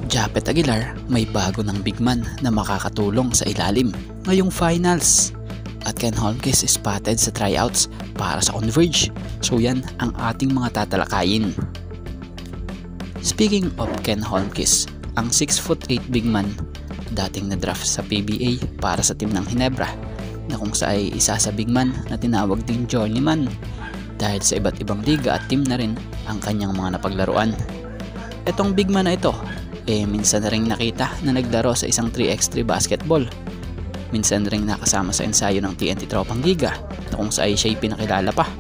Japet Aguilar may bago ng big man na makakatulong sa ilalim ngayong finals. At Ken Holmquist is spotted sa tryouts para sa Converge. So yan ang ating mga tatalakayin. Speaking of Ken Holmquist, ang 6'8" big man dating na draft sa PBA para sa team ng Ginebra na kung sa ay isa sa big man na tinawag ding journeyman dahil sa iba't ibang liga at team na rin ang kanyang mga napaglaruan. Etong big man na ito minsan na rin nakita na naglaro sa isang 3x3 basketball. Minsan rin nakasama sa ensayo ng TNT Tropang Liga na kung saan siya'y pinakilala pa.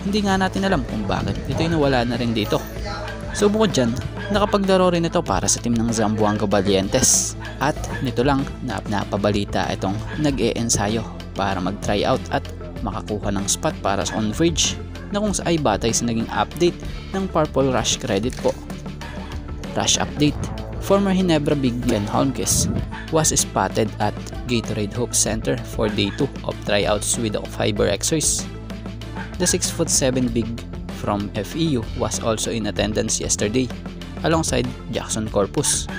Hindi nga natin alam kung bakit ito'y nawala na rin dito. So bukod dyan, nakapaglaro rin ito para sa team ng Zamboanga Valientes. At nito lang na napabalita itong nag-e-ensayo para mag-tryout at makakuha ng spot para sa Converge na kung saan ay batay sa naging update ng Purple Rush credit po. Rush update. Former Ginebra big Ken Holmquist was spotted at Gatorade Hope Center for day 2 of tryouts with the fiber exercise. The 6'7" big from FEU was also in attendance yesterday alongside Jackson Corpus,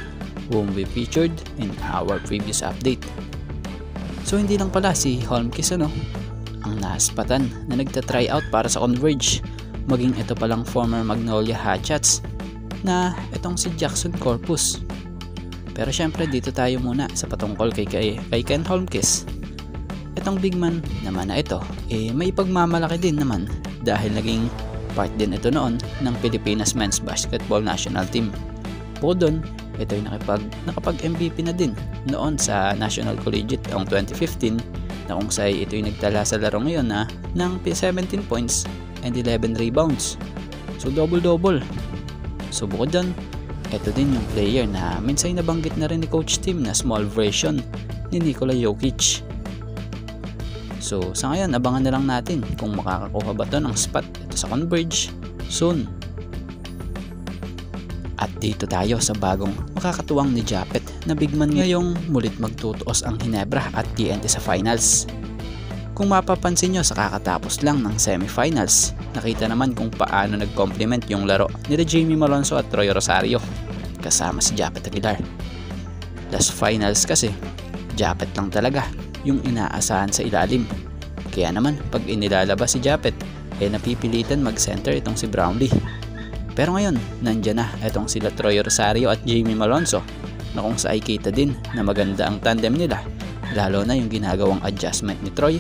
whom we featured in our previous update. So hindi lang pala si Holmquist ang naspatan na nagta-tryout para sa Converge, maging ito palang former Magnolia Hatchets na itong si Jackson Corpus. Pero syempre dito tayo muna sa patungkol kay Ken Holmquist. Itong big man naman na ito may pagmamalaki din naman dahil naging part din ito noon ng Pilipinas Men's Basketball National Team. Bukod doon, ito ay nakapag MVP na din noon sa National Collegiate taong 2015 na kung saan ito ay nagtala sa laro ngayon ng 17 points and 11 rebounds. So double-double. So bukod doon, ito din yung player na minsan nabanggit na rin ni Coach Tim na small version ni Nikola Jokic. So sa ngayon, abangan na lang natin kung makakakuha ba ito ng spot ito sa Converge soon. At dito tayo sa bagong makakatuwang ni Japet na big man ngayong mulit magtutuos ang Ginebra at TNT sa finals. Kung mapapansin nyo sa kakatapos lang ng semifinals, nakita naman kung paano nag-complement yung laro ni Jamie Malonzo at Troy Rosario kasama si Japet Aguilar. Last finals kasi, Japet lang talaga yung inaasahan sa ilalim. Kaya naman pag inilalabas si Japet, napipilitan mag-center itong si Brownlee. Pero ngayon, nandyan na itong sila Troy Rosario at Jamie Malonzo na kung sa ay kita din na maganda ang tandem nila, lalo na yung ginagawang adjustment ni Troy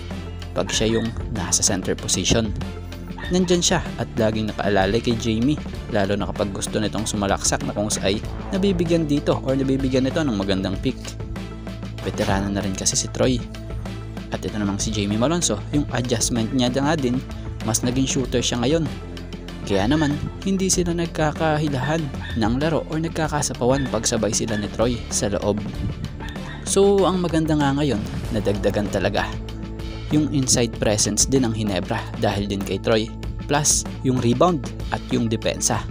pag siya yung nasa center position. Nandyan siya at laging nakaalalay kay Jamie, lalo na kapag gusto nitong sumalaksak na kung sa ay nabibigyan dito or nabibigyan nito ng magandang pick. Veterano na rin kasi si Troy. At ito namang si Jamie Malonzo, yung adjustment niya nga din, mas naging shooter siya ngayon. Kaya naman, hindi sila nagkakahilahan ng laro o nagkakasapawan pag sabay sila ni Troy sa loob. So, ang maganda nga ngayon, nadagdagan talaga yung inside presence din ng Ginebra dahil din kay Troy, plus yung rebound at yung depensa.